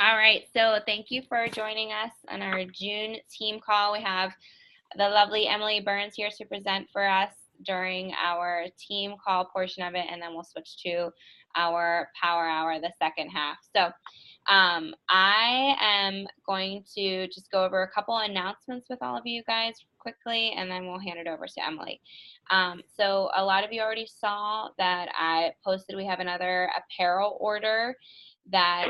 All right, so thank you for joining us on our June team call. We have the lovely Emily Burns here to present for us during our team call portion of it, and then we'll switch to our power hour, the second half. So I am going to just go over a couple announcements with all of you guys quickly, and then we'll hand it over to Emily. So a lot of you already saw that I posted we have another apparel order that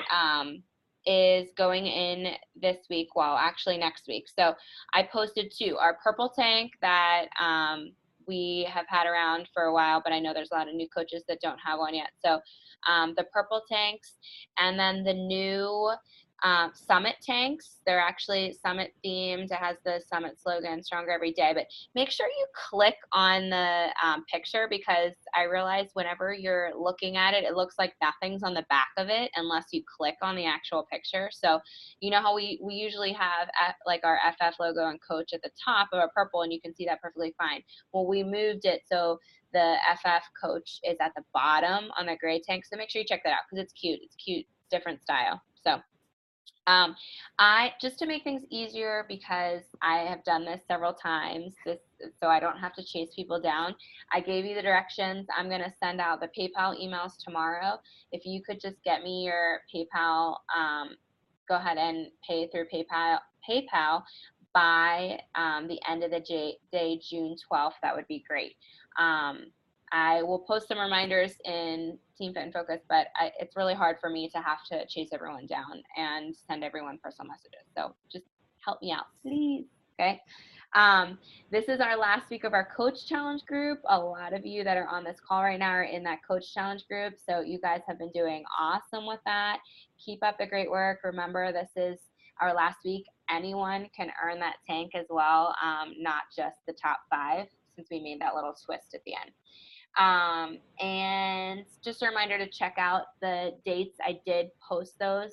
is going in this week, well, actually next week. So I posted two, our purple tank that we have had around for a while, but I know there's a lot of new coaches that don't have one yet. So the purple tanks, and then the new Summit tanks. They're actually Summit themed. It has the Summit slogan, Stronger Every Day. But make sure you click on the picture, because I realize whenever you're looking at it, it looks like nothing's on the back of it unless you click on the actual picture. So you know how we usually have like our FF logo and coach at the top of our purple, and you can see that perfectly fine. Well, we moved it so the FF coach is at the bottom on the gray tank. So make sure you check that out, because it's cute. It's cute, different style. So I just to make things easier, because I have done this several times, so I don't have to chase people down, I gave you the directions. I'm going to send out the PayPal emails tomorrow. If you could just get me your PayPal, go ahead and pay through PayPal by the end of the day, June 12th, that would be great. I will post some reminders in Team Fit and Focus, but it's really hard for me to have to chase everyone down and send everyone personal messages. So just help me out, please. Okay. This is our last week of our Coach Challenge group. A lot of you that are on this call right now are in that Coach Challenge group. So you guys have been doing awesome with that. Keep up the great work. Remember, this is our last week. Anyone can earn that tank as well, not just the top 5, since we made that little twist at the end. And just a reminder to check out the dates. I did post those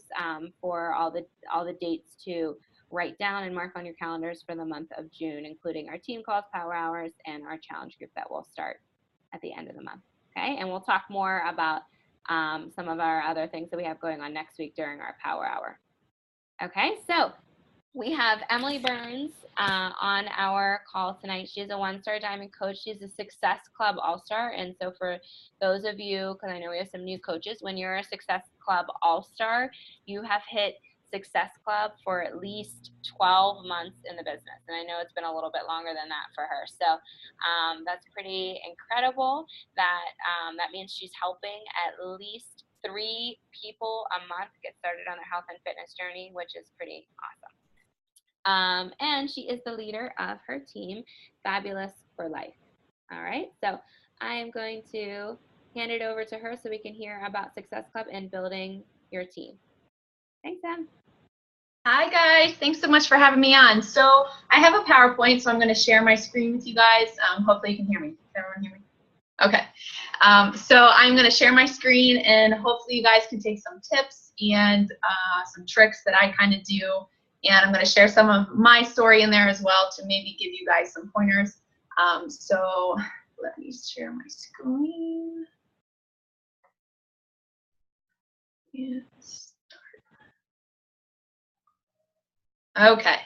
for all the dates to write down and mark on your calendars for the month of June, including our team calls, power hours, and our challenge group that will start at the end of the month. Okay, and we'll talk more about some of our other things that we have going on next week during our power hour. Okay, so we have Emily Burns on our call tonight. She's a 1-star diamond coach. She's a Success Club All-Star. And so for those of you, because I know we have some new coaches, when you're a Success Club All-Star, you have hit Success Club for at least 12 months in the business. And I know it's been a little bit longer than that for her. So that's pretty incredible. That means she's helping at least 3 people a month get started on their health and fitness journey, which is pretty awesome. And she is the leader of her team, Fabulous for Life. All right, so I am going to hand it over to her so we can hear about Success Club and building your team. Thanks, Em. Hi, guys. Thanks so much for having me on. So I have a PowerPoint, so I'm going to share my screen with you guys. Hopefully you can hear me. Can everyone hear me? Okay. So I'm going to share my screen, and hopefully you guys can take some tips and some tricks that I kind of do. And I'm going to share some of my story in there as well to maybe give you guys some pointers. So let me share my screen. Yes. Okay.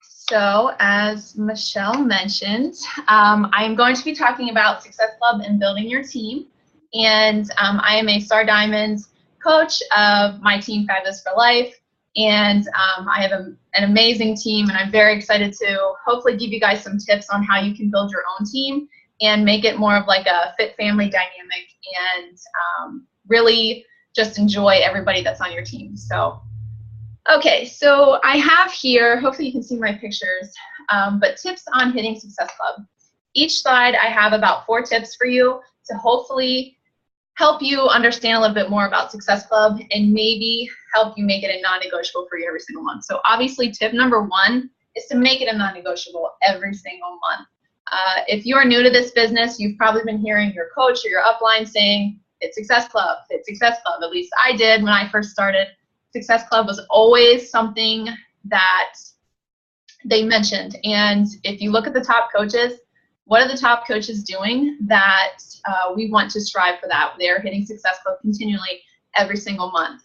So as Michelle mentioned, I'm going to be talking about Success Club and building your team. And I am a Star Diamonds coach of my team, Fabulous for Life. And I have an amazing team, and I'm very excited to hopefully give you guys some tips on how you can build your own team and make it more of like a fit family dynamic, and really just enjoy everybody that's on your team. So, okay, so I have here, hopefully you can see my pictures, but tips on hitting Success Club. Each slide I have about 4 tips for you to hopefully help you understand a little bit more about Success Club and maybe help you make it a non-negotiable for you every single month. So obviously tip number 1 is to make it a non-negotiable every single month. If you are new to this business, you've probably been hearing your coach or your upline saying, hit Success Club, hit Success Club. At least I did when I first started. Success Club was always something that they mentioned. And if you look at the top coaches, what are the top coaches doing that we want to strive for that? They're hitting Success Club continually every single month.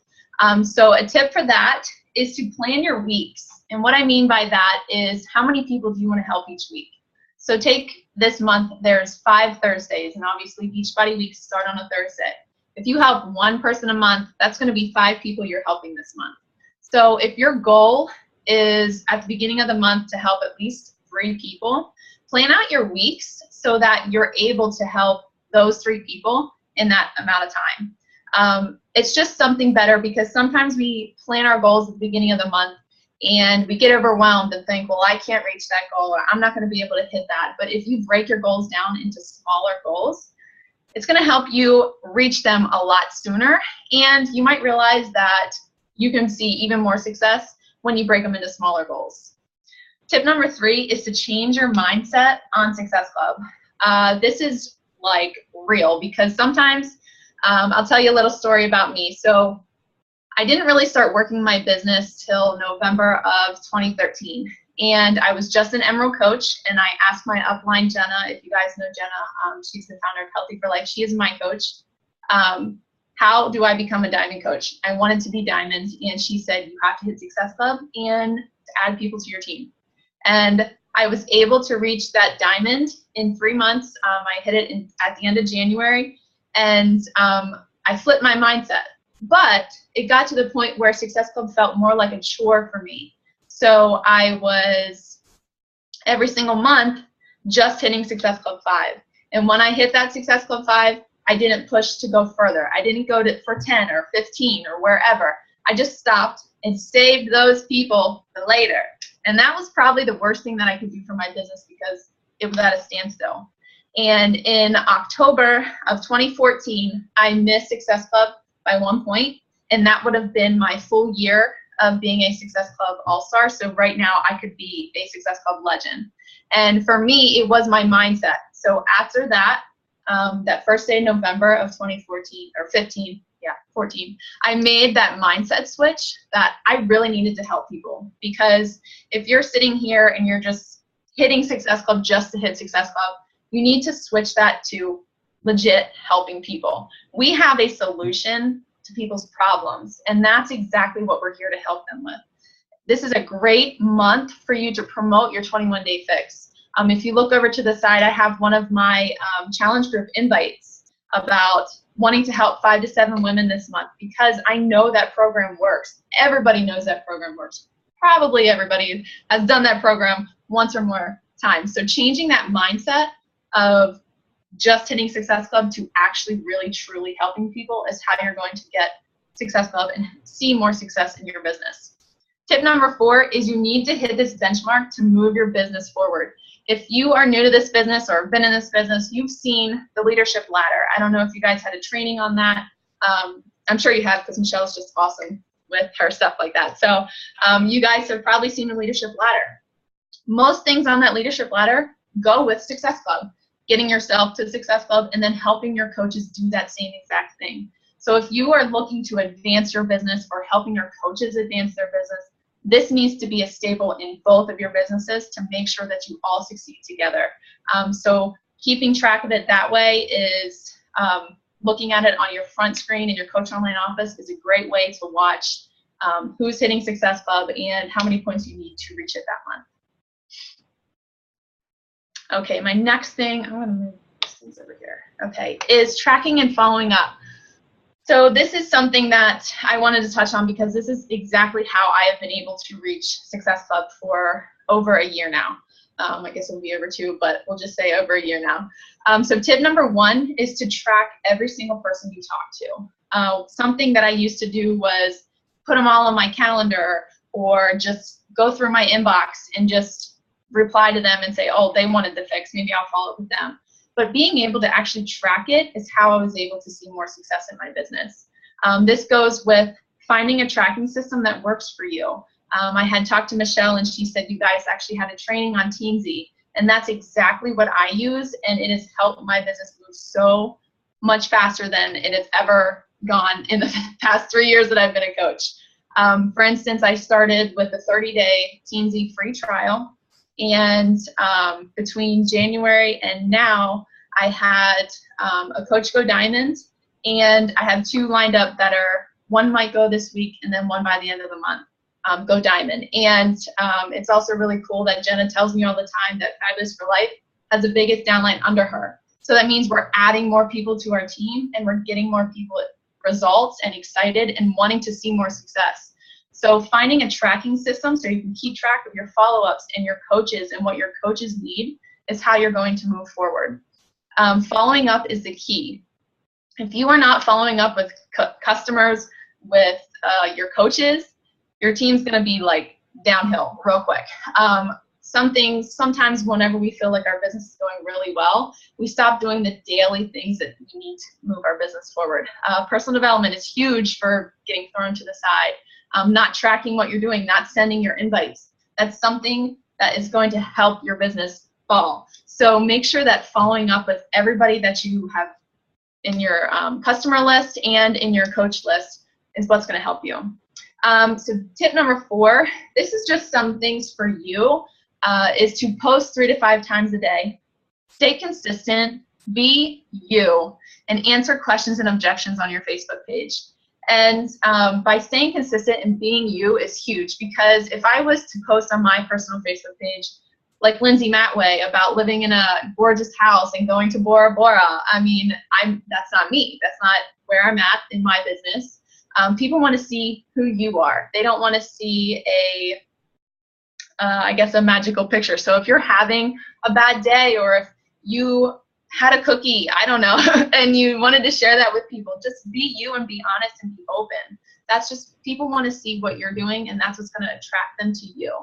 So a tip for that is to plan your weeks. And what I mean by that is how many people do you want to help each week? So take this month, there's 5 Thursdays, and obviously Beachbody weeks start on a Thursday. If you help one person a month, that's going to be 5 people you're helping this month. So if your goal is at the beginning of the month to help at least 3 people, plan out your weeks so that you're able to help those 3 people in that amount of time. It's just something better because sometimes we plan our goals at the beginning of the month and we get overwhelmed and think, well, I can't reach that goal, or I'm not going to be able to hit that. But if you break your goals down into smaller goals, it's going to help you reach them a lot sooner. And you might realize that you can see even more success when you break them into smaller goals. Tip number 3 is to change your mindset on Success Club. This is like real because sometimes I'll tell you a little story about me. So I didn't really start working my business till November of 2013. And I was just an Emerald coach, and I asked my upline, Jenna, if you guys know Jenna, she's the founder of Healthy for Life. She is my coach. How do I become a diamond coach? I wanted to be diamond, and she said, you have to hit Success Club and add people to your team. And I was able to reach that diamond in 3 months. I hit it at the end of January, and I flipped my mindset. But it got to the point where Success Club felt more like a chore for me. So I was every single month just hitting Success Club 5. And when I hit that Success Club 5, I didn't push to go further. I didn't go for 10 or 15 or wherever. I just stopped and saved those people for later. And that was probably the worst thing that I could do for my business because it was at a standstill. And in October of 2014, I missed Success Club by 1 point, and that would have been my full year of being a Success Club All-Star. So right now I could be a Success Club legend. And for me, it was my mindset. So after that, that first day in November of 2014 or 15, yeah, 14, I made that mindset switch that I really needed to help people. Because if you're sitting here and you're just hitting Success Club just to hit Success Club, you need to switch that to legit helping people. We have a solution to people's problems, and that's exactly what we're here to help them with. This is a great month for you to promote your 21-day fix. If you look over to the side, I have one of my challenge group invites about wanting to help 5 to 7 women this month because I know that program works. Everybody knows that program works. Probably everybody has done that program once or more times. So changing that mindset of just hitting Success Club to actually really truly helping people is how you're going to get Success Club and see more success in your business. Tip number 4 is you need to hit this benchmark to move your business forward. If you are new to this business or have been in this business, you've seen the leadership ladder. I don't know if you guys had a training on that. I'm sure you have because Michelle's just awesome with her stuff like that. So you guys have probably seen the leadership ladder. Most things on that leadership ladder go with Success Club. Getting yourself to Success Club and then helping your coaches do that same exact thing. So if you are looking to advance your business or helping your coaches advance their business, this needs to be a staple in both of your businesses to make sure that you all succeed together. So keeping track of it that way is looking at it on your front screen in your Coach Online office is a great way to watch who's hitting Success Club and how many points you need to reach it that month. Okay, my next thing, I'm going to move things over here, okay, is tracking and following up. So this is something that I wanted to touch on because this is exactly how I have been able to reach Success Club for over a year now. I guess it'll be over 2, but we'll just say over a year now. So tip number 1 is to track every single person you talk to. Something that I used to do was put them all on my calendar or just go through my inbox and just reply to them and say, oh, they wanted the fix, maybe I'll follow up with them. But being able to actually track it is how I was able to see more success in my business. This goes with finding a tracking system that works for you. I had talked to Michelle and she said you guys actually had a training on Teamzy, and that's exactly what I use, and it has helped my business move so much faster than it has ever gone in the past 3 years that I've been a coach. For instance, I started with a 30-day Teamzy free trial. And between January and now, I had a Coach Go Diamond, and I have 2 lined up that are one might go this week, and then one by the end of the month. Go diamond. And it's also really cool that Jenna tells me all the time that Fabulous for Life has the biggest downline under her. So that means we're adding more people to our team, and we're getting more people results and excited and wanting to see more success. So finding a tracking system so you can keep track of your follow-ups and your coaches and what your coaches need is how you're going to move forward. Following up is the key. If you are not following up with customers, with your coaches, your team's going to be like downhill real quick. Sometimes whenever we feel like our business is going really well, we stop doing the daily things that we need to move our business forward. Personal development is huge for getting thrown to the side. Not tracking what you're doing, not sending your invites. That's something that is going to help your business fall. So make sure that following up with everybody that you have in your customer list and in your coach list is what's going to help you. So tip number 4, this is just some things for you, is to post 3 to 5 times a day. Stay consistent, be you, and answer questions and objections on your Facebook page. And by staying consistent and being you is huge, because if I was to post on my personal Facebook page, like Lindsay Matway, about living in a gorgeous house and going to Bora Bora, I mean, that's not me. That's not where I'm at in my business. People want to see who you are. They don't want to see I guess, a magical picture. So if you're having a bad day, or if you had a cookie, I don't know, and you wanted to share that with people, just be you and be honest and be open. That's just, people want to see what you're doing, and that's what's going to attract them to you.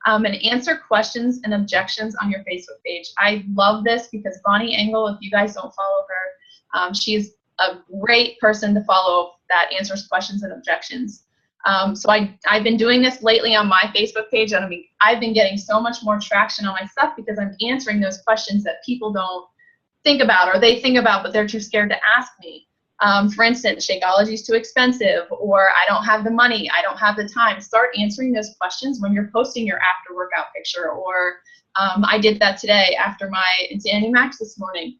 And answer questions and objections on your Facebook page. I love this because Bonnie Engel, if you guys don't follow her, she's a great person to follow that answers questions and objections. So I've been doing this lately on my Facebook page, and I've been getting so much more traction on my stuff because I'm answering those questions that people don't think about, or they think about but they're too scared to ask me. For instance, Shakeology is too expensive, or I don't have the money, I don't have the time. Start answering those questions when you're posting your after workout picture, or I did that today after my Insanity Max this morning.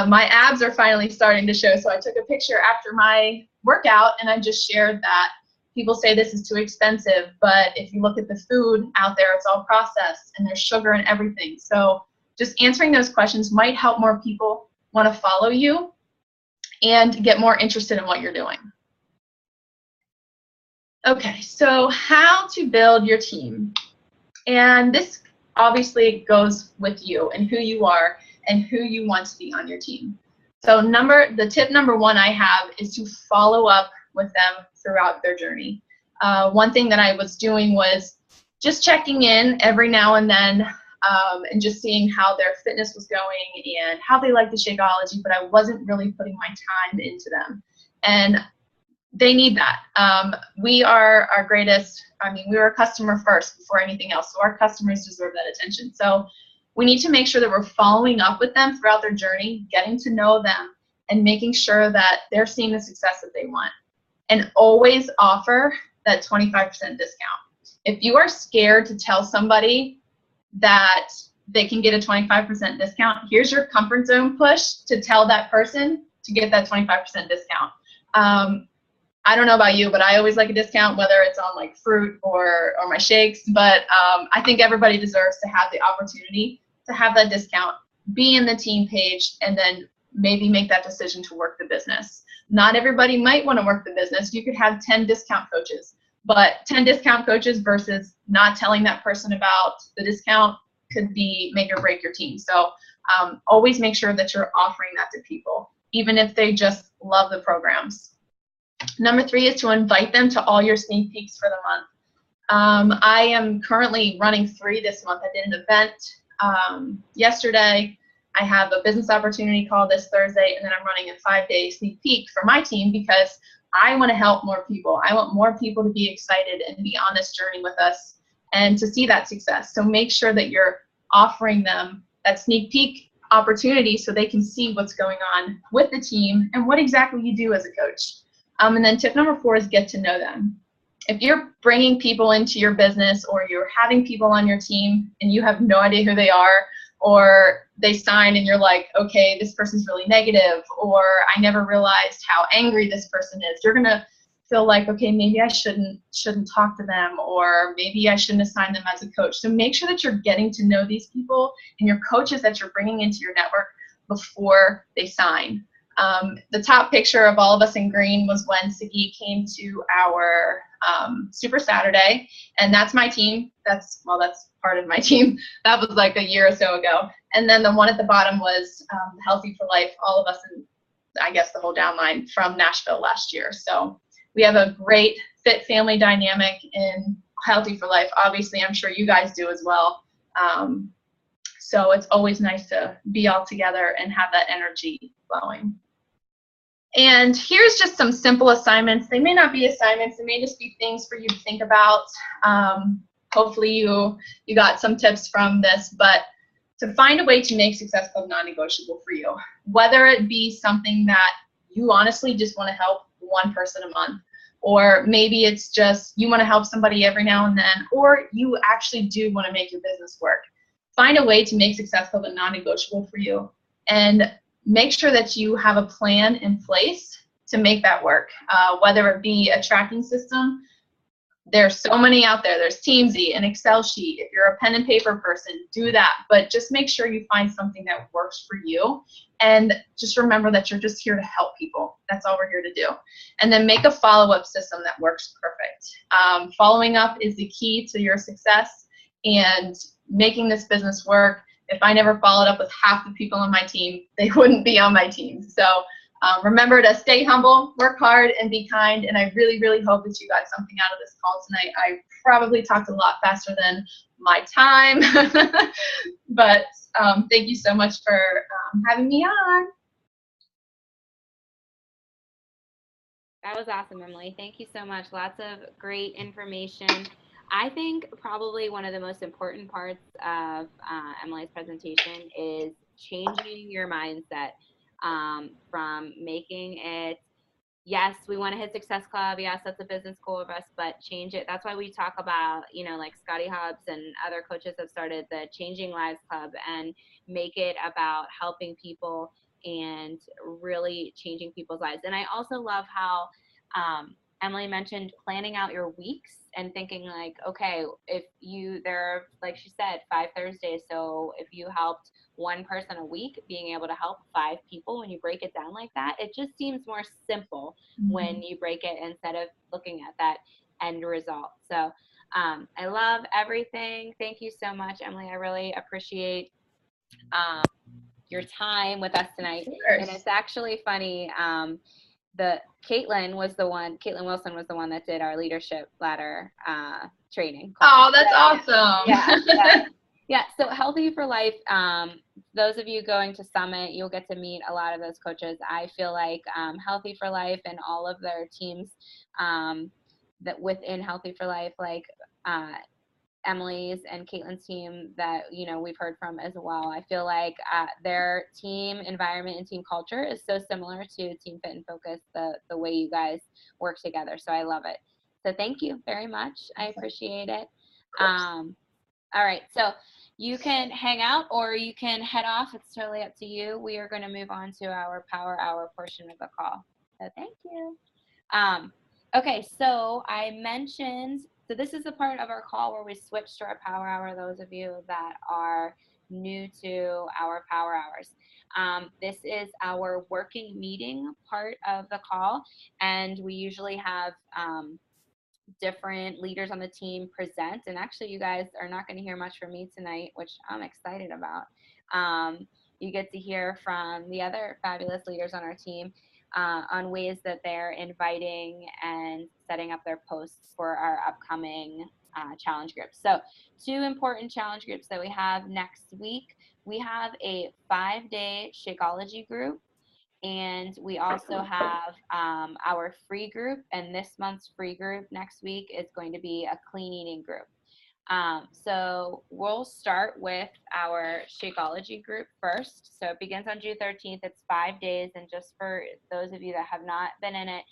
My abs are finally starting to show, so I took a picture after my workout and I just shared that. People say this is too expensive, but if you look at the food out there, it's all processed and there's sugar and everything. So just answering those questions might help more people want to follow you and get more interested in what you're doing. Okay, so how to build your team. And this obviously goes with you and who you are and who you want to be on your team. So the tip number 1 I have is to follow up with them throughout their journey. One thing that I was doing was just checking in every now and then and just seeing how their fitness was going and how they liked the Shakeology, but I wasn't really putting my time into them. And they need that. We are our greatest, we were a customer first before anything else, so our customers deserve that attention. So we need to make sure that we're following up with them throughout their journey, getting to know them, and making sure that they're seeing the success that they want. And always offer that 25% discount. If you are scared to tell somebody that they can get a 25% discount, here's your comfort zone push to tell that person to get that 25% discount. I don't know about you, but I always like a discount, whether it's on like fruit or my shakes, but I think everybody deserves to have the opportunity to have that discount, be in the team page, and then maybe make that decision to work the business. Not everybody might want to work the business. You could have 10 discount coaches, but 10 discount coaches versus not telling that person about the discount could be make or break your team. So always make sure that you're offering that to people, even if they just love the programs. Number 3 is to invite them to all your sneak peeks for the month. I am currently running 3 this month. I did an event yesterday. I have a business opportunity call this Thursday, and then I'm running a 5-day sneak peek for my team because I want to help more people. I want more people to be excited and be on this journey with us and to see that success. So make sure that you're offering them that sneak peek opportunity so they can see what's going on with the team and what exactly you do as a coach. And then tip number 4 is get to know them. If you're bringing people into your business, or you're having people on your team and you have no idea who they are, or they sign and you're like, okay, this person's really negative, or I never realized how angry this person is, you're going to feel like, okay, maybe I shouldn't talk to them, or maybe I shouldn't assign them as a coach. So make sure that you're getting to know these people and your coaches that you're bringing into your network before they sign. The top picture of all of us in green was when Sagi came to our Super Saturday, and that's my team. That's part of my team. That was like a year or so ago. And then the one at the bottom was Healthy for Life, all of us in, I guess, the whole downline from Nashville last year. So we have a great fit family dynamic in Healthy for Life. Obviously, I'm sure you guys do as well. So it's always nice to be all together and have that energy flowing. And here's just some simple assignments. They may not be assignments. They may just be things for you to think about. Hopefully you got some tips from this, but to find a way to make Success Club non-negotiable for you, whether it be something that you honestly just want to help one person a month, or maybe it's just you want to help somebody every now and then, or you actually do want to make your business work. Find a way to make Success Club a non-negotiable for you, and make sure that you have a plan in place to make that work, whether it be a tracking system. There's so many out there. There's Teamsy, an Excel sheet. If you're a pen and paper person, do that. But just make sure you find something that works for you. And just remember that you're just here to help people. That's all we're here to do. And then make a follow-up system that works perfect. Following up is the key to your success and making this business work. If I never followed up with half the people on my team, they wouldn't be on my team. So remember to stay humble, work hard, and be kind. And I really, really hope that you got something out of this call tonight. I probably talked a lot faster than my time, but thank you so much for having me on. That was awesome, Emily. Thank you so much. Lots of great information. I think probably one of the most important parts of Emily's presentation is changing your mindset from making it, yes, we want to hit Success Club. Yes, that's a business goal of us, but change it. That's why we talk about, like Scotty Hobbs and other coaches have started the Changing Lives Club, and make it about helping people and really changing people's lives. And I also love how Emily mentioned planning out your weeks and thinking like, okay, if like she said, 5 Thursdays. So if you helped one person a week, being able to help 5 people, when you break it down like that, it just seems more simple when you break it instead of looking at that end result. So I love everything. Thank you so much, Emily. I really appreciate your time with us tonight. And it's actually funny. Caitlin Wilson was the one that did our leadership ladder training class. Oh, that's awesome. Yeah. So Healthy for Life, those of you going to Summit, you'll get to meet a lot of those coaches. I feel like Healthy for Life and all of their teams that within Healthy for Life, like Emily's and Caitlin's team that we've heard from as well. I feel like their team environment and team culture is so similar to Team Fit and Focus, the way you guys work together. So I love it. So thank you very much. I appreciate it. All right, so you can hang out or you can head off. It's totally up to you. We are going to move on to our Power Hour portion of the call. So thank you. Okay, so I mentioned, so this is the part of our call where we switch to our Power Hour, those of you that are new to our Power Hours. This is our working meeting part of the call, and we usually have different leaders on the team present. And actually, you guys are not going to hear much from me tonight, which I'm excited about. You get to hear from the other fabulous leaders on our team on ways that they're inviting and setting up their posts for our upcoming challenge groups. So 2 important challenge groups that we have next week. We have a 5-day Shakeology group, and we also have our free group, and this month's free group next week is going to be a clean eating group. So we'll start with our Shakeology group first. So it begins on June 13th. It's 5 days. And just for those of you that have not been in it,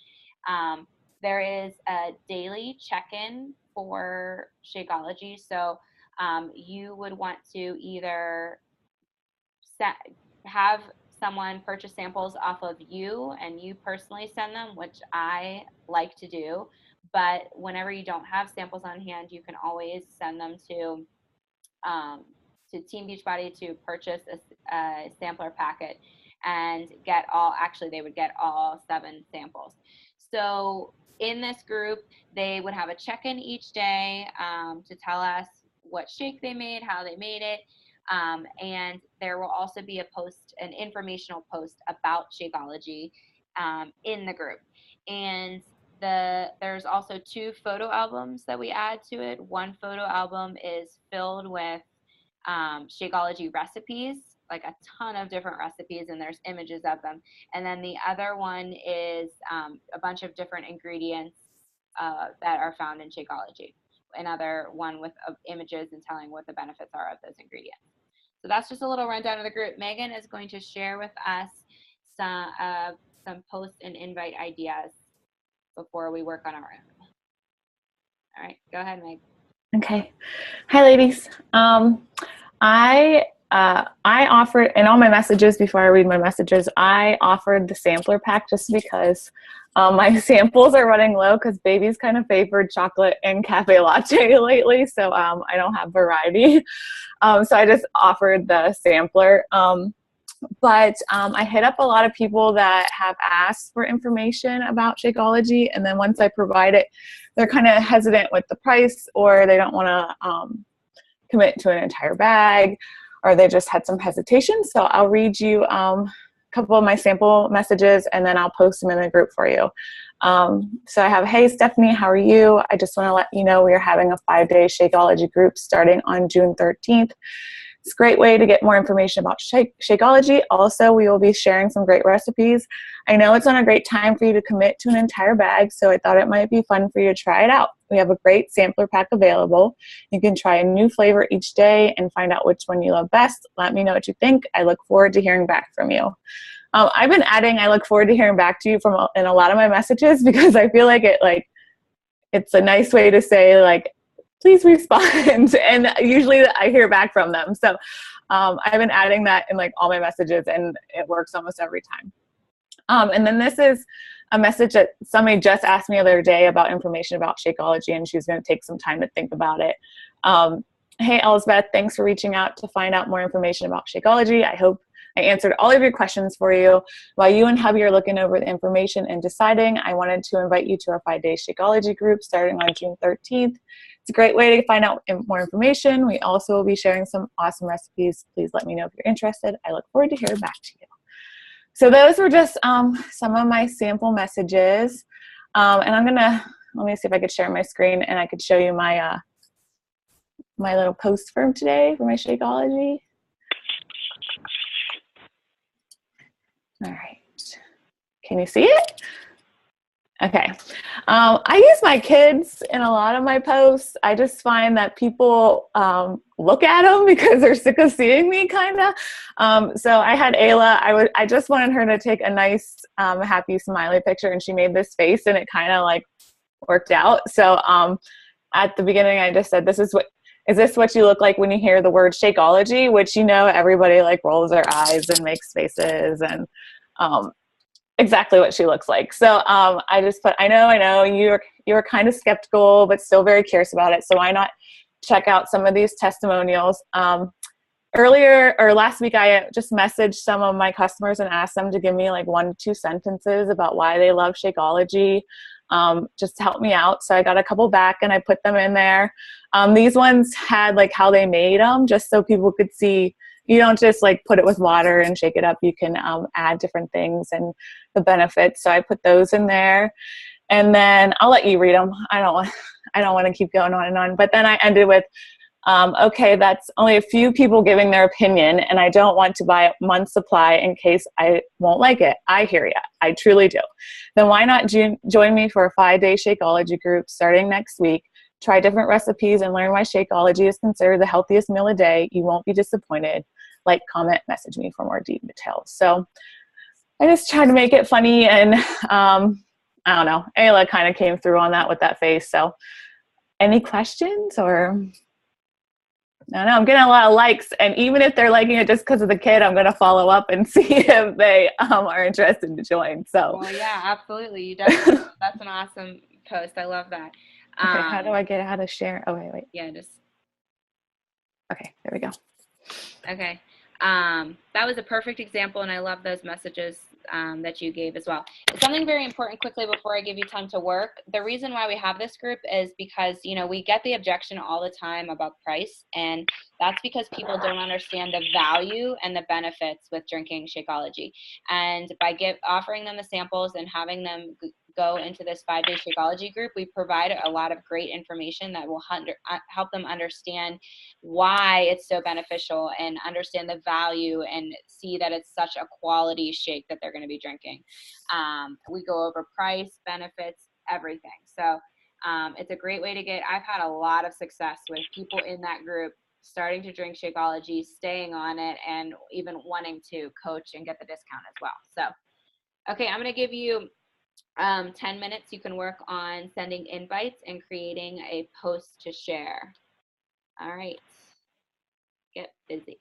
there is a daily check-in for Shakeology. So you would want to either have someone purchase samples off of you and you personally send them, which I like to do. But whenever you don't have samples on hand, you can always send them to Team Beachbody to purchase a sampler packet and get all, actually they would get all 7 samples. So in this group, they would have a check-in each day to tell us what shake they made, how they made it, and there will also be a post, an informational post about Shakeology in the group. And there's also 2 photo albums that we add to it. One photo album is filled with Shakeology recipes, like a ton of different recipes, and there's images of them. And then the other one is a bunch of different ingredients that are found in Shakeology. Another one with images and telling what the benefits are of those ingredients. So that's just a little rundown of the group. Megan is going to share with us some post and invite ideas before we work on our own. All right, go ahead, Meg. Okay. Hi, ladies. I offered, in all my messages, before I read my messages, I offered the sampler pack just because my samples are running low because baby's kind of favored chocolate and cafe latte lately, so I don't have variety. So I just offered the sampler. But I hit up a lot of people that have asked for information about Shakeology, and then once I provide it, they're kind of hesitant with the price, or they don't want to commit to an entire bag, or they just had some hesitation. So I'll read you a couple of my sample messages, and then I'll post them in the group for you. So I have, hey, Stephanie, how are you? I just want to let you know we are having a 5-day Shakeology group starting on June 13th. It's a great way to get more information about Shakeology. Also, we will be sharing some great recipes. I know it's not a great time for you to commit to an entire bag, so I thought it might be fun for you to try it out. We have a great sampler pack available. You can try a new flavor each day and find out which one you love best. Let me know what you think. I look forward to hearing back from you. I've been adding I look forward to hearing back to you in a lot of my messages because I feel like it's a nice way to say, please respond. And usually I hear back from them. So I've been adding that in all my messages, and it works almost every time. And then this is a message that somebody just asked me the other day about information about Shakeology, and she's going to take some time to think about it. Hey, Elsbeth, thanks for reaching out to find out more information about Shakeology. I hope I answered all of your questions for you. While you and hubby are looking over the information and deciding, I wanted to invite you to our 5-day Shakeology group starting on June 13th. It's a great way to find out more information. We also will be sharing some awesome recipes. Please let me know if you're interested. I look forward to hearing back to you. So those were just some of my sample messages. And let me see if I could share my screen and I could show you my my little post for today for my Shakeology. All right. Can you see it? Okay. I use my kids in a lot of my posts. I just find that people look at them because they're sick of seeing me, kind of. So I had Ayla. I just wanted her to take a nice, happy, smiley picture, and she made this face, and it kind of worked out. So at the beginning, I just said, is this what you look like when you hear the word Shakeology? Which, everybody rolls their eyes and makes faces, and exactly what she looks like. So I just put, I know you're kind of skeptical, but still very curious about it. So why not check out some of these testimonials? Last week, I just messaged some of my customers and asked them to give me 1-2 sentences about why they love Shakeology, just to help me out. So I got a couple back and I put them in there. These ones had how they made them, just so people could see. You don't just put it with water and shake it up. You can add different things and the benefits. So I put those in there, and then I'll let you read them. I don't want to keep going on and on. But then I ended with, okay, that's only a few people giving their opinion, and I don't want to buy a month's supply in case I won't like it. I hear ya. I truly do. Then why not join me for a 5-day Shakeology group starting next week? Try different recipes and learn why Shakeology is considered the healthiest meal a day. You won't be disappointed. Comment, message me for more details. So I just tried to make it funny, and I don't know, Ayla kind of came through on that with that face. So any questions or? I know I'm getting a lot of likes, and even if they're liking it just because of the kid, I'm gonna follow up and see if they are interested to join. So, Well, yeah, absolutely. You definitely. That's an awesome post. I love that. okay, how do I get out of share? Oh wait. Yeah, just Okay, there we go. okay. That was a perfect example, and I love those messages that you gave as well. Something very important quickly before I give you time to work. The reason why we have this group is because, you know, we get the objection all the time about price, and that's because people don't understand the value and the benefits with drinking Shakeology. And by offering them the samples and having them go into this 5-day Shakeology group, we provide a lot of great information that will help them understand why it's so beneficial and understand the value and see that it's such a quality shake that they're going to be drinking. We go over price, benefits, everything. So it's a great way to I've had a lot of success with people in that group starting to drink Shakeology, staying on it, and even wanting to coach and get the discount as well. So, okay, I'm going to give you 10 minutes. You can work on sending invites and creating a post to share. All right. Get busy.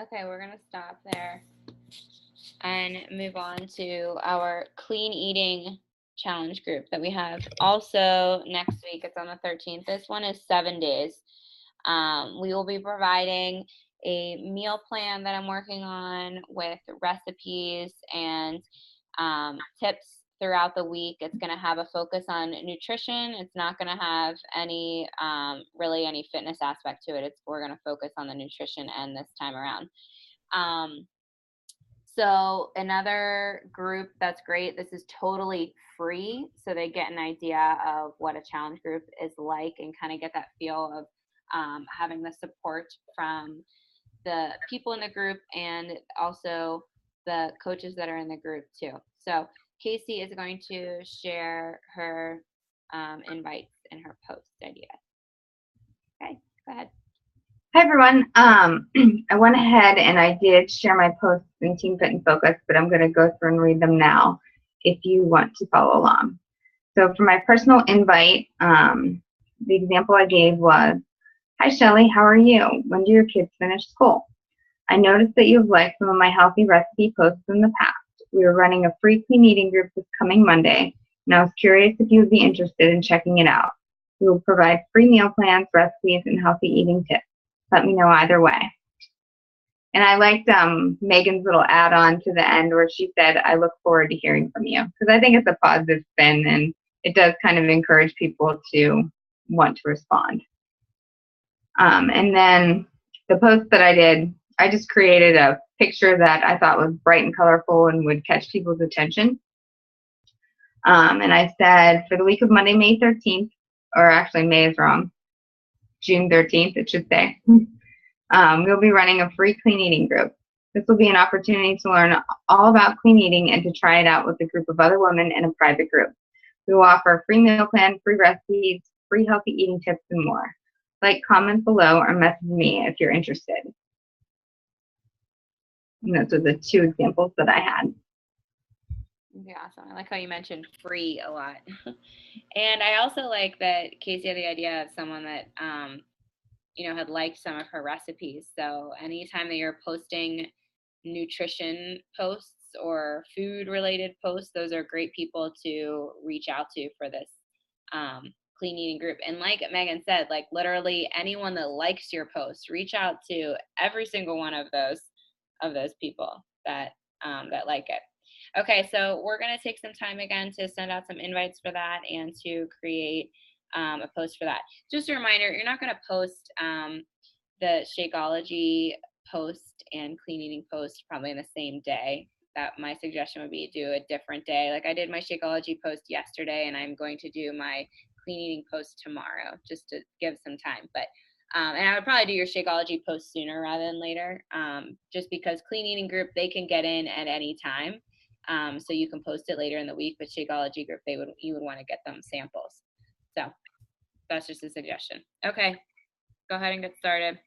Okay, we're going to stop there and move on to our clean eating challenge group that we have also next week. It's on the 13th. This one is 7 days. We will be providing a meal plan that I'm working on with recipes and tips throughout the week. It's going to have a focus on nutrition. It's not going to have any really any fitness aspect to it. We're going to focus on the nutrition end this time around. So another group that's great, this is totally free, so they get an idea of what a challenge group is like and kind of get that feel of having the support from the people in the group and also the coaches that are in the group too. So Casey is going to share her invites and her post idea. Okay, go ahead. Hi everyone. I went ahead and I did share my posts in Team Fit and Focus, but I'm going to go through and read them now if you want to follow along. So for my personal invite, the example I gave was, "Hi Shelly, how are you? When do your kids finish school? I noticed that you've liked some of my healthy recipe posts in the past. We are running a free clean eating group this coming Monday, and I was curious if you would be interested in checking it out. We will provide free meal plans, recipes, and healthy eating tips. Let me know either way." And I liked Megan's little add-on to the end where she said, "I look forward to hearing from you," because I think it's a positive spin and it does kind of encourage people to want to respond. And then the post that I did, I just created a picture that I thought was bright and colorful and would catch people's attention. And I said, for the week of Monday, May 13th, or actually May is wrong, June 13th, it should say. We'll be running a free clean eating group. This will be an opportunity to learn all about clean eating and to try it out with a group of other women in a private group. We will offer a free meal plan, free recipes, free healthy eating tips, and more. Like, comment below, or message me if you're interested. And those are the 2 examples that I had. Okay, awesome. I like how you mentioned free a lot. And I also like that Casey had the idea of someone that had liked some of her recipes. So anytime that you're posting nutrition posts or food related posts, those are great people to reach out to for this clean eating group. And like Megan said, like literally anyone that likes your post, reach out to every single one of those people that like it. Okay, so we're going to take some time again to send out some invites for that and to create a post for that. Just a reminder, you're not going to post the Shakeology post and clean eating post probably in the same day. That my suggestion would be do a different day. Like I did my Shakeology post yesterday, and I'm going to do my clean eating post tomorrow just to give some time. But and I would probably do your Shakeology post sooner rather than later, just because clean eating group, they can get in at any time. So you can post it later in the week, but Shakeology group, you would want to get them samples. So that's just a suggestion. Okay, go ahead and get started.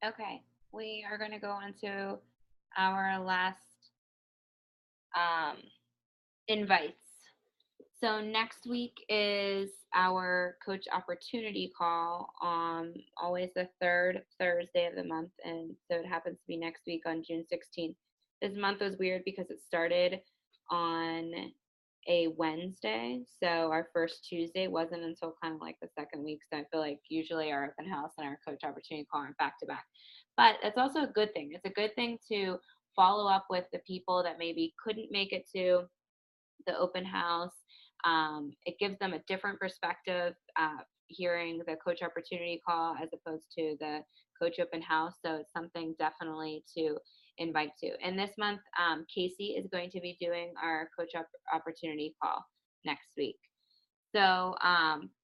Okay, we are going to go on to our last invites. So next week is our coach opportunity call, always the third Thursday of the month, and so it happens to be next week on June 16th. This month was weird because it started on a Wednesday, so our first Tuesday wasn't until kind of like the second week. So I feel like usually our open house and our coach opportunity call are back to back, but it's also a good thing. It's a good thing to follow up with the people that maybe couldn't make it to the open house. It gives them a different perspective hearing the coach opportunity call as opposed to the coach open house. So it's something definitely to invite to. And this month, Casey is going to be doing our coach opportunity call next week. So,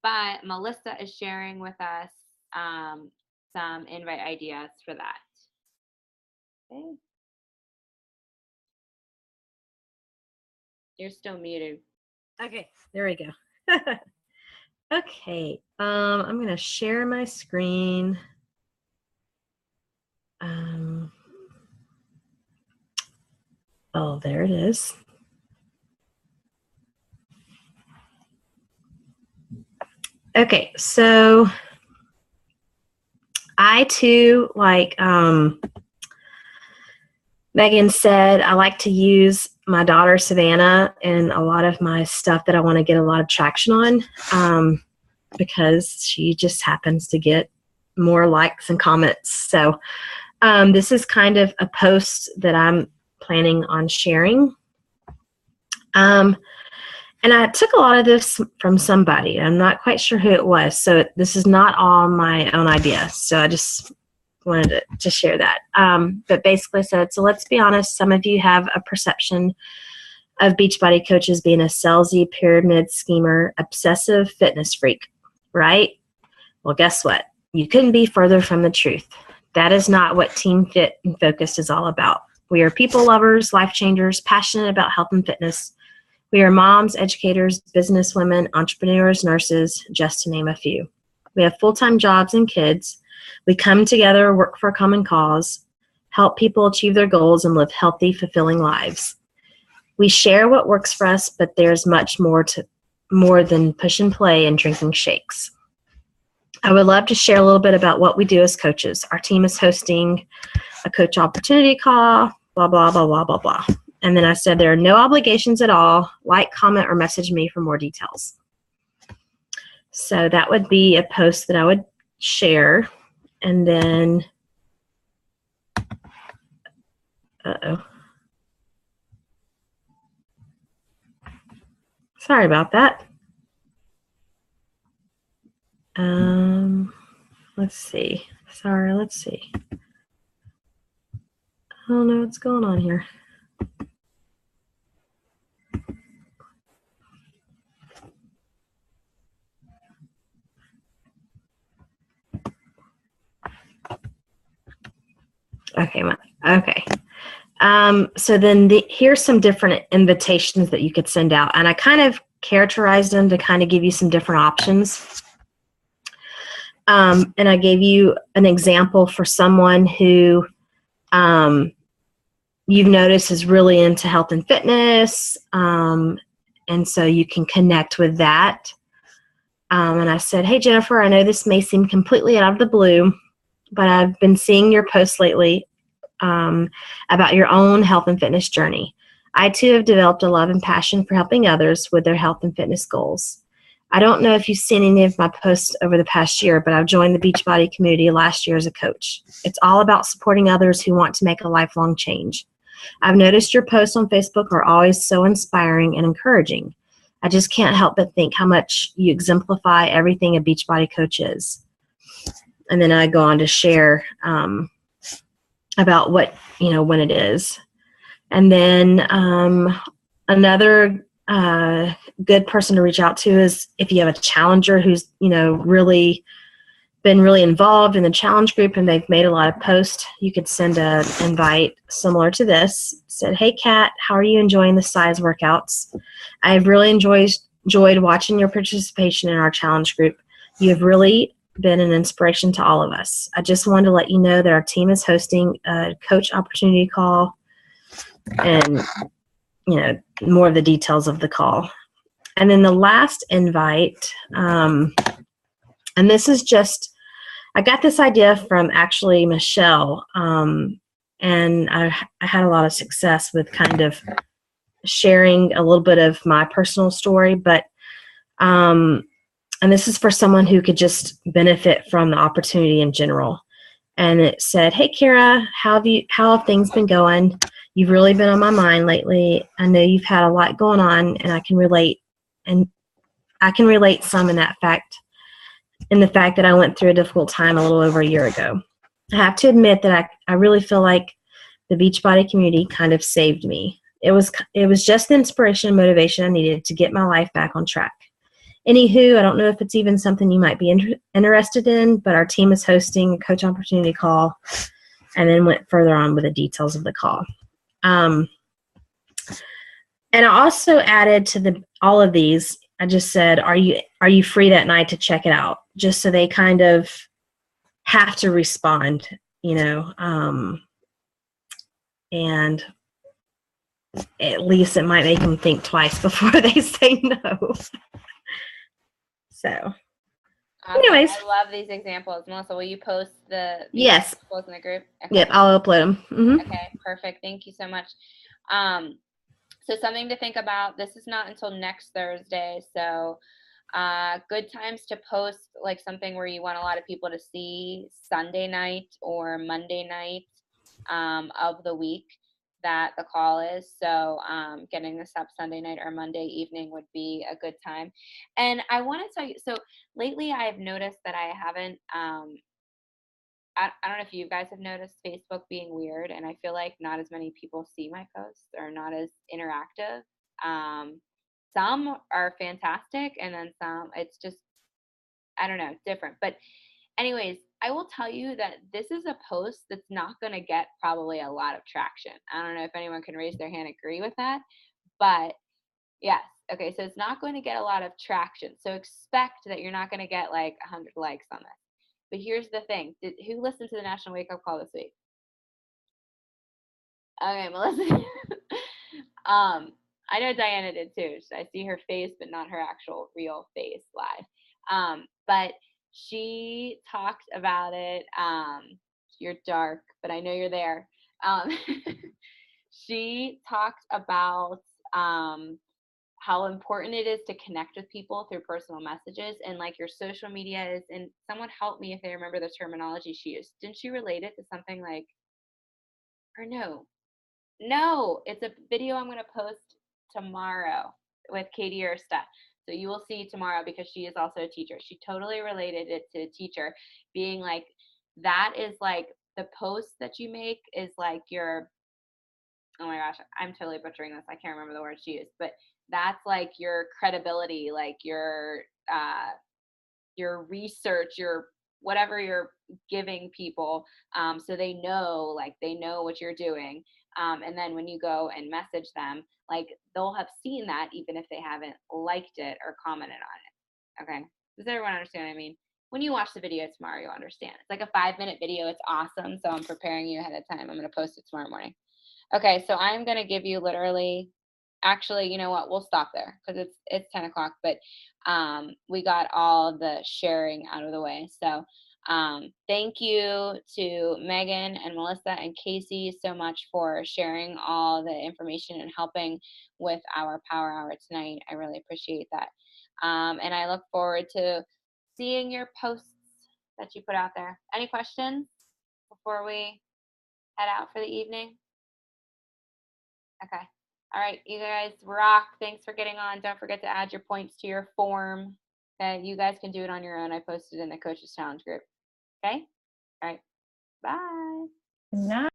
but Melissa is sharing with us some invite ideas for that. Okay. You're still muted. Okay, there we go. Okay, I'm going to share my screen. Oh, there it is. Okay, so I too, like Megan said, I like to use my daughter Savannah in a lot of my stuff that I want to get a lot of traction on, because she just happens to get more likes and comments. So this is kind of a post that I'm planning on sharing. And I took a lot of this from somebody. I'm not quite sure who it was. So this is not all my own idea. So I just wanted to share that. But basically said, so let's be honest, some of you have a perception of Beachbody coaches being a salesy, pyramid schemer, obsessive fitness freak, right? Well, guess what? You couldn't be further from the truth. That is not what Team Fit and Focused is all about. We are people lovers, life changers, passionate about health and fitness. We are moms, educators, businesswomen, entrepreneurs, nurses, just to name a few. We have full-time jobs and kids. We come together, work for a common cause, help people achieve their goals, and live healthy, fulfilling lives. We share what works for us, but there's much more than push and play and drinking shakes. I would love to share a little bit about what we do as coaches. Our team is hosting a coach opportunity call, blah, blah, blah, blah, blah, blah. And then I said there are no obligations at all. Like, comment, or message me for more details. So that would be a post that I would share. And then, sorry about that. Let's see. Sorry, let's see. I don't know what's going on here. Okay. So then here's some different invitations that you could send out. And I kind of characterized them to kind of give you some different options. And I gave you an example for someone who you've noticed is really into health and fitness. And so you can connect with that. And I said, hey, Jennifer, I know this may seem completely out of the blue, but I've been seeing your posts lately about your own health and fitness journey. I too have developed a love and passion for helping others with their health and fitness goals. I don't know if you've seen any of my posts over the past year, but I've joined the Beachbody community last year as a coach. It's all about supporting others who want to make a lifelong change. I've noticed your posts on Facebook are always so inspiring and encouraging. I just can't help but think how much you exemplify everything a Beachbody coach is. And then I go on to share about what, when it is. And then another good person to reach out to is if you have a challenger who's, really been really involved in the challenge group and they've made a lot of posts, you could send an invite similar to this. Said, hey, Kat, how are you enjoying the size workouts? I've really enjoyed watching your participation in our challenge group. You have really been an inspiration to all of us. I just wanted to let you know that our team is hosting a coach opportunity call, and more of the details of the call. And then the last invite, and this is just, I got this idea from actually Michelle, and I had a lot of success with kind of sharing a little bit of my personal story, but and this is for someone who could just benefit from the opportunity in general. And it said, "Hey Kara, how have things been going? You've really been on my mind lately. I know you've had a lot going on, and I can relate some in the fact that I went through a difficult time a little over a year ago. I have to admit that I really feel like the Beachbody community kind of saved me. It was just the inspiration and motivation I needed to get my life back on track. Anywho, I don't know if it's even something you might be interested in, but our team is hosting a coach opportunity call," and then went further on with the details of the call. And I also added to all of these, I just said, are you free that night to check it out? Just so they kind of have to respond, and at least it might make them think twice before they say no. So, Awesome. anyways. I love these examples. Melissa, will you post these Yes. examples in the group? Okay. Yep, I'll upload them. Mm-hmm. Okay, perfect. Thank you so much. So something to think about. This is not until next Thursday, so good times to post like something where you want a lot of people to see Sunday night or Monday night of the week that the call is. So getting this up Sunday night or Monday evening would be a good time. And I want to tell you, so lately I've noticed that I haven't, I don't know if you guys have noticed Facebook being weird, and I feel like not as many people see my posts or not as interactive. Some are fantastic, and then some, it's just, I don't know, different. But anyways, I will tell you that this is a post that's not going to get probably a lot of traction. I don't know if anyone can raise their hand and agree with that, but yes. Okay, so it's not going to get a lot of traction. So expect that you're not going to get like 100 likes on this. But here's the thing. Who listened to the National Wake Up Call this week? Okay, Melissa. I know Diana did too. I see her face, but not her actual real face live. But she talked about it. You're dark, but I know you're there. She talked about how important it is to connect with people through personal messages, and like your social media is, and someone help me if they remember the terminology she used. Didn't she relate it to something like, or no, it's a video I'm going to post tomorrow with Katie Ersta. So you will see tomorrow, because she is also a teacher. She totally related it to a teacher being like, that is like the post that you make is like your, oh my gosh, I'm totally butchering this. I can't remember the word she used, but that's like your credibility, like your research, your whatever you're giving people, so they know what you're doing. And then when you go and message them, like they'll have seen that even if they haven't liked it or commented on it. Okay, does everyone understand what I mean? When you watch the video tomorrow, you'll understand. It's like a 5-minute video. It's awesome. So I'm preparing you ahead of time. I'm going to post it tomorrow morning. Okay, so I'm going to give you literally, actually, you know what? We'll stop there because it's 10 o'clock, but we got all the sharing out of the way. So thank you to Megan and Melissa and Casey so much for sharing all the information and helping with our Power Hour tonight. I really appreciate that. And I look forward to seeing your posts that you put out there. Any questions before we head out for the evening? Okay. All right. You guys rock. Thanks for getting on. Don't forget to add your points to your form. Okay. You guys can do it on your own. I posted in the Coaches Challenge group. Okay. All right. Bye. No.